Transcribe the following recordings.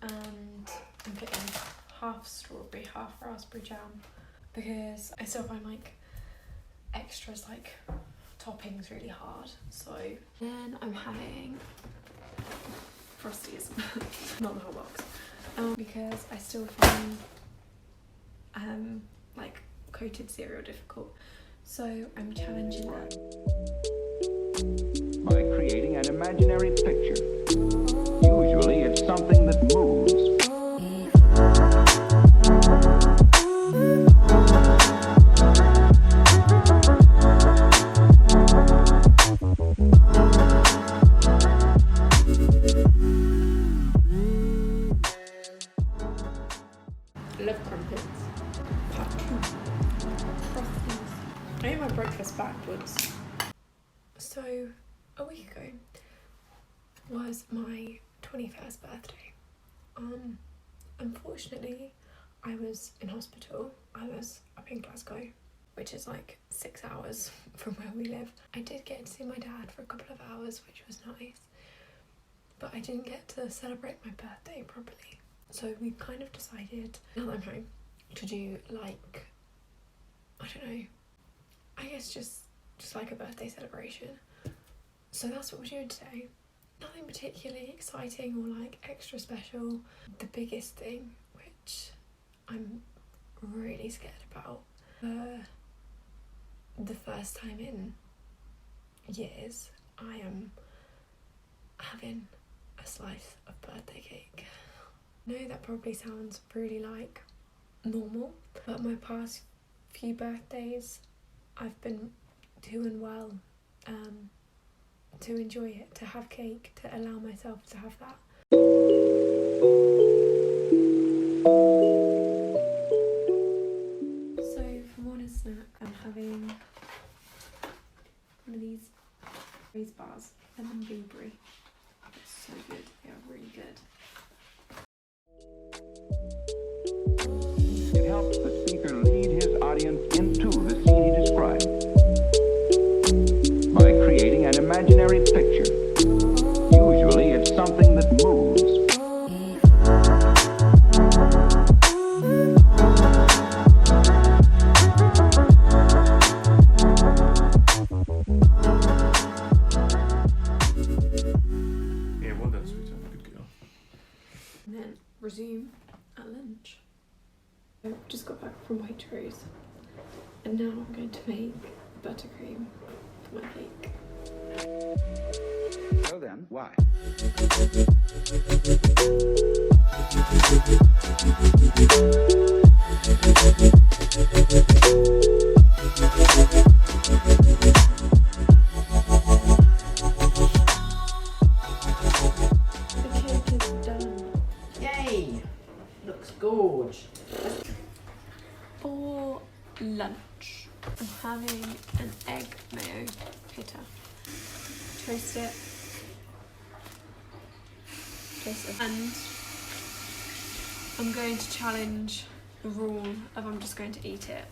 and I'm getting half strawberry, half raspberry jam, because I still find like extras like toppings really hard. So then I'm having Frosties, not the whole box, because I still find like coated cereal difficult. So I'm challenging that by creating an imaginary picture. Usually it's something that moves. I love crumpets. Frosties. I ate my breakfast backwards. So a week ago was my 21st birthday. Unfortunately, I was in hospital. I was up in Glasgow, which is like 6 hours from where we live. I did get to see my dad for a couple of hours, which was nice, but I didn't get to celebrate my birthday properly. So we kind of decided, now that I'm home, to do like, I don't know, I guess just like a birthday celebration. So that's what we're doing today. Nothing particularly exciting or like extra special. The biggest thing, which I'm really scared about, the first time in years, I am having a slice of birthday cake. I know that probably sounds really like normal, but my past few birthdays I've been doing well to enjoy it, to have cake, to allow myself to have that. So for morning snack, I'm having one of these raised bars, lemon blueberry. It's so good, they are really good. It helps the speaker lead his audience into the scene he described by creating an imaginary picture. Usually it's something that moves. Yeah, well done, sweetheart. Good girl. And then resume at lunch. I've just got back from Waitrose, and now I'm going to make buttercream for my cake. So then, why? The cake is done. Yay! Looks gorge. For lunch, I'm having an egg mayo pita. Toast it. And I'm going to challenge the rule of I'm just going to eat it.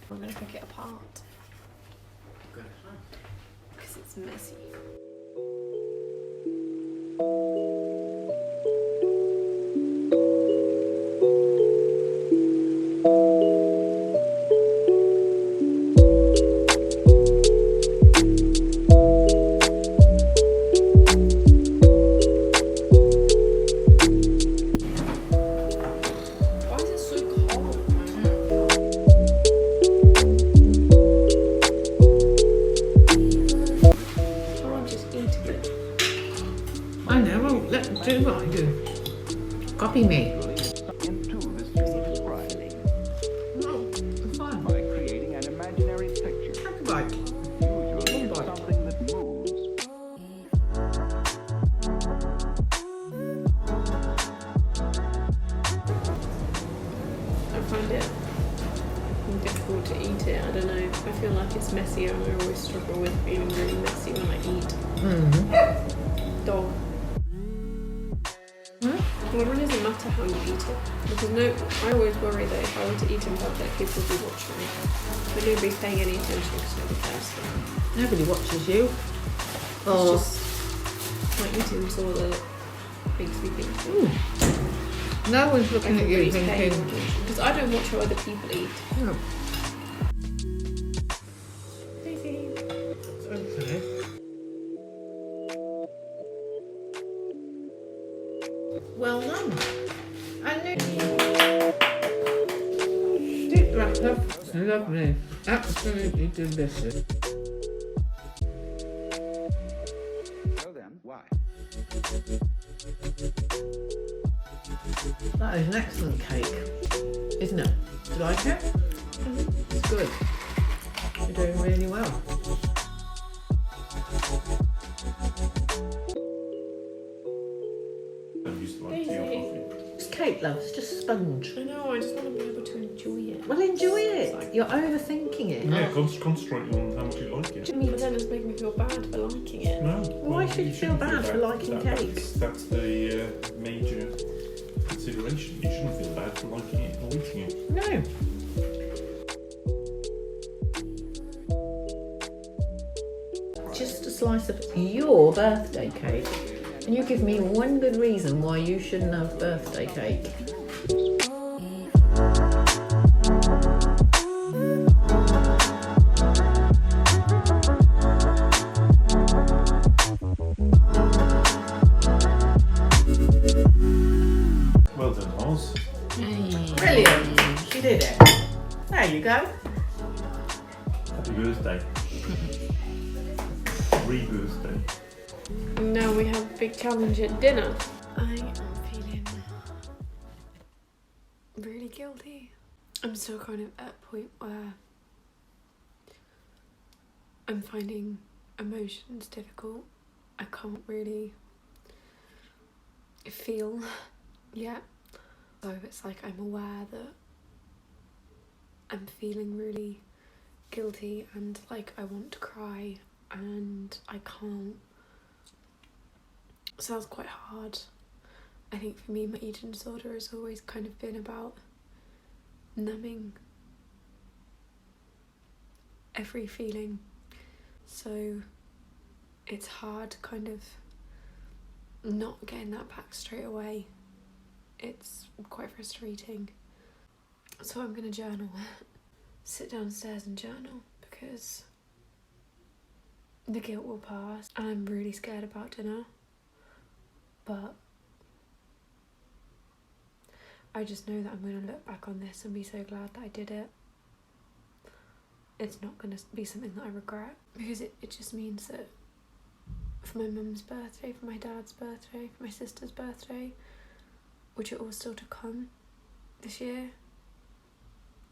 I'm going to pick it apart Good. because it's messy. Why is it so cold? I'll just eat it. I know, well, let them do what I do. Copy me. Into the scene he described No, I'm fine. by creating an imaginary picture. Have a bite. Usually it's Bye. something that moves. I find it difficult to eat it. I don't know. I feel like it's messy, and I always struggle with feeling really messy when I eat. Dog. Well, it really doesn't matter how you eat it, because I always worry that if I were to eat in public, people would be watching me, but nobody's paying any attention because nobody cares. Nobody watches you. It's just like eating all the makes me think. No one's looking at you thinking. Because I don't watch how other people eat. No. Daisy. Okay. Well done. And deep breath, love. Lovely. Absolutely delicious. So then, why? That is an excellent cake, isn't it? Do you like it? It's good. You're doing really well. I'm used to like tea or coffee. It's cake, love. It's just sponge. I know, I just want to be able to enjoy it. Well, enjoy it. You're overthinking it. Yeah, concentrate on how much you like it. But then it's making me feel bad for liking it. No. Why should you feel shouldn't bad for liking cakes? That's the major consideration. You shouldn't feel bad for liking it or eating it. No. Just a slice of your birthday cake, and you give me one good reason why you shouldn't have birthday cake. Well done, Oz. Brilliant. She did it. There you go. Happy birthday. Re-birthday. Now we have a big challenge at dinner. I am feeling really guilty. I'm still kind of at a point where I'm finding emotions difficult. I can't really feel yet. So it's like I'm aware that I'm feeling really guilty and like I want to cry and I can't. So that's quite hard. I think for me, my eating disorder has always kind of been about numbing every feeling. So it's hard kind of not getting that back straight away. It's quite frustrating. So I'm gonna journal. Sit downstairs and journal because the guilt will pass and I'm really scared about dinner. But I just know that I'm going to look back on this and be so glad that I did it. It's not going to be something that I regret because it just means that for my mum's birthday, for my dad's birthday, for my sister's birthday, which are all still to come this year,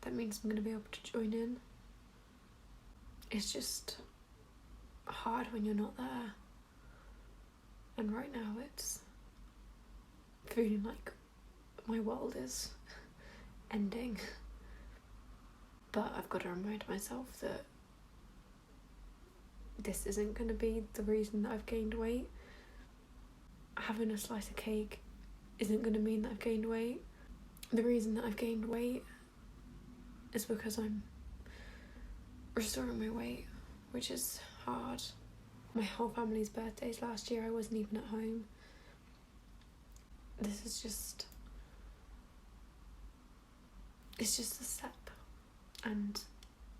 that means I'm going to be able to join in. It's just hard when you're not there. And right now it's feeling like my world is ending. But I've got to remind myself that this isn't going to be the reason that I've gained weight. Having a slice of cake isn't going to mean that I've gained weight. The reason that I've gained weight is because I'm restoring my weight, which is hard. My whole family's birthdays last year, I wasn't even at home. This is just... It's just a step. And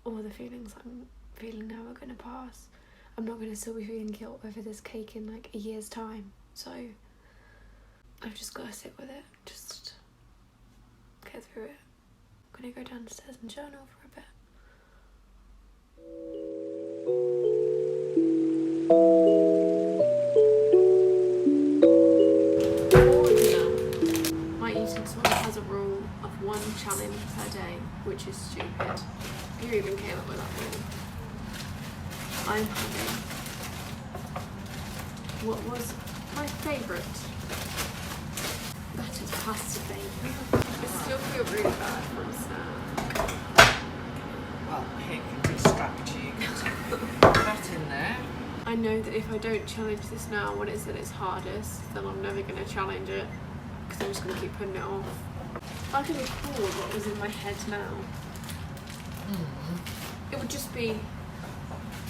all the feelings I'm feeling now are going to pass. I'm not going to still be feeling guilt over this cake in like a year's time. So I've just got to sit with it. Just get through it. I'm going to go downstairs and journal for a bit. My eating disorder has a rule of 1 challenge per day, which is stupid. Who even came up with that rule? I'm having what was my favourite. That is pasta bake. I still feel really bad for a snack. Well, here can be strategy. You can put that in there. I know that if I don't challenge this now when it's at its hardest, then I'm never going to challenge it because I'm just going to keep putting it off. I can record what was in my head now. It would just be...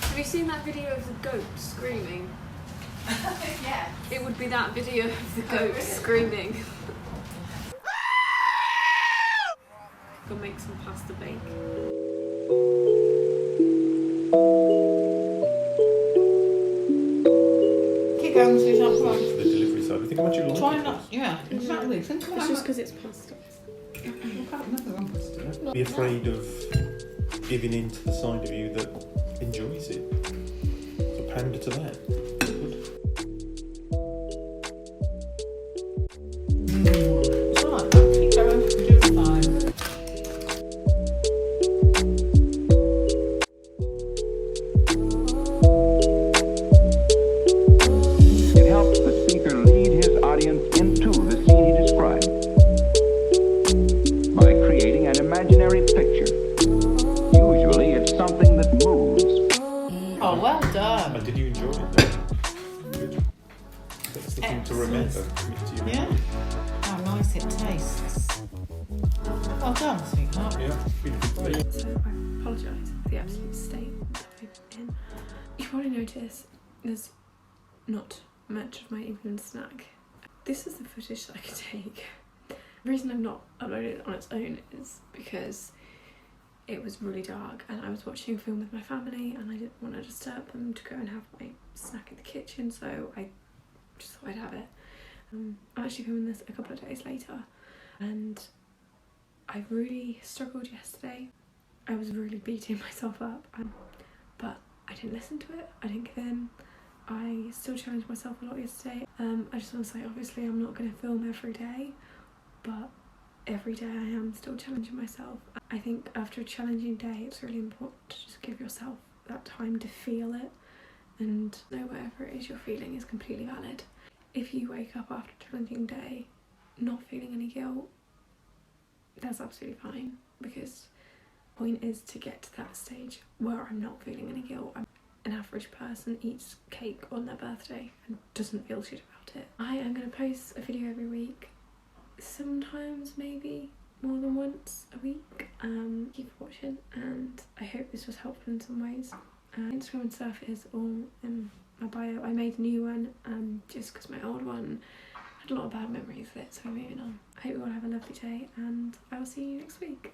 Have you seen that video of the goat screaming? Yeah. It would be that video of the goat screaming. go make some pasta bake. Keep going, sweetheart. Come For on. the delivery side, I think how much you like Try it. not. Yeah, exactly. Think about It's just it. because it's pasta. Nothing wrong with it. Don't be afraid of giving in to the side of you that enjoys it. So pander to that. Good. It's all right, though. Keep going. You're doing fine. It helps the speaker lead his audience into the scene he described by creating an imaginary picture. Usually it's something that moves. Oh, well done. And did you enjoy it then? Good. That's the thing to remember. Excellent. Commit to your Yeah. memory. How nice it tastes. Well done, sweetheart. Yeah. Really good. So I apologise for the absolute state that I'm in. You probably notice there's not much of my evening snack. This is the footage that I could take. The reason I've not uploaded it on its own is because it was really dark and I was watching a film with my family and I didn't want to disturb them to go and have my snack in the kitchen, so I just thought I'd have it. I'm actually filming this a couple of days later and I really struggled yesterday. I was really beating myself up, but I didn't listen to it, I didn't give in. I still challenged myself a lot yesterday. I just want to say, obviously I'm not going to film every day, but every day I am still challenging myself. I think after a challenging day it's really important to just give yourself that time to feel it and know whatever it is you're feeling is completely valid. If you wake up after a challenging day not feeling any guilt, that's absolutely fine, because the point is to get to that stage where I'm not feeling any guilt. An average person eats cake on their birthday and doesn't feel shit about it. I am going to post a video every week, sometimes maybe more than once a week. Keep watching and I hope this was helpful in some ways. Instagram and stuff is all in my bio. I made a new one just because my old one had a lot of bad memories of it, so we're moving on. I hope you all have a lovely day and I will see you next week.